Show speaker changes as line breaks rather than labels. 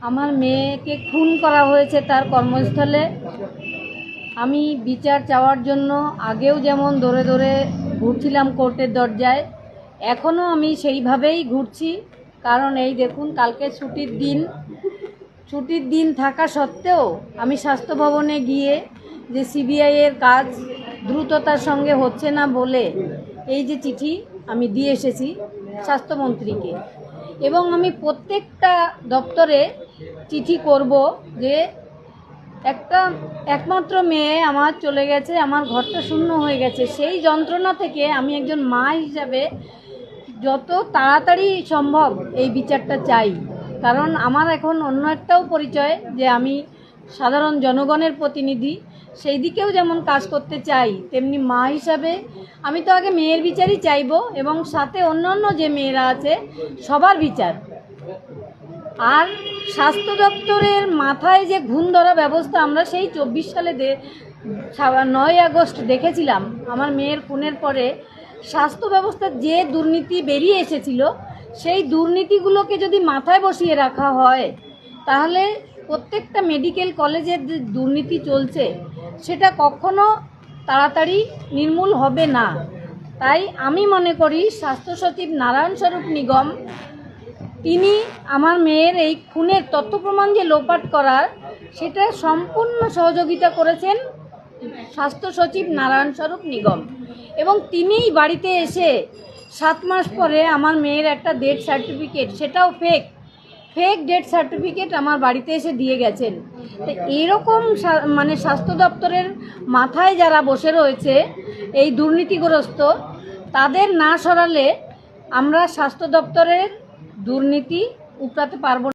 আমার মেয়েকে খুন করা হয়েছে তার কর্মস্থলে। আমি বিচার চাওয়ার জন্য আগেও যেমন দৌড়ে দৌড়ে ঘুরছিলাম কোর্টের দরজায়, এখনও আমি সেইভাবেই ঘুরছি। কারণ এই দেখুন, কালকে ছুটির দিন থাকা সত্ত্বেও আমি স্বাস্থ্য ভবনে গিয়ে যে সিবিআইয়ের কাজ দ্রুততার সঙ্গে হচ্ছে না বলে এই যে চিঠি আমি দিয়ে এসেছি স্বাস্থ্যমন্ত্রীকে, এবং আমি প্রত্যেকটা দপ্তরে চিঠি করব যে একমাত্র মেয়ে আমার চলে গেছে, আমার ঘরটা শূন্য হয়ে গেছে। সেই যন্ত্রণা থেকে আমি একজন মা হিসাবে যত তাড়াতাড়ি সম্ভব এই বিচারটা চাই। কারণ আমার এখন অন্য একটাও পরিচয় যে আমি সাধারণ জনগণের প্রতিনিধি, সেই দিকেও যেমন কাজ করতে চাই, তেমনি মা হিসাবে আমি তো আগে মেয়ের বিচারই চাইব, এবং সাথে অন্যান্য যে মেয়েরা আছে সবার বিচার। আর স্বাস্থ্য দপ্তরের মাথায় যে ঘুণ ধরা ব্যবস্থা আমরা সেই 24 সালে 9 আগস্ট দেখেছিলাম, আমার মেয়ের খুনের পরে স্বাস্থ্য ব্যবস্থার যে দুর্নীতি বেরিয়ে এসেছিল, সেই দুর্নীতিগুলোকে যদি মাথায় বসিয়ে রাখা হয় তাহলে প্রত্যেকটা মেডিকেল কলেজের যে দুর্নীতি চলছে সেটা কখনো তাড়াতাড়ি নির্মূল হবে না। তাই আমি মনে করি স্বাস্থ্য সচিব নারায়ণ স্বরূপ নিগম, তিনি আমার মেয়ের এই খুনের তথ্য প্রমাণ যে লোপাট করার, সেটা সম্পূর্ণ সহযোগিতা করেছেন স্বাস্থ্য সচিব নারায়ণ স্বরূপ নিগম। এবং তিনিই বাড়িতে এসে 7 মাস পরে আমার মেয়ের একটা ডেথ সার্টিফিকেট, সেটাও ফেক ডেথ সার্টিফিকেট আমার বাড়িতে এসে দিয়ে গেছেন। তো এরকম মানে স্বাস্থ্য দপ্তরের মাথায় যারা বসে রয়েছে এই দুর্নীতিগ্রস্ত, তাদের না সরালে আমরা স্বাস্থ্য দপ্তরের দুর্নীতি উপড়াতে পারবো না।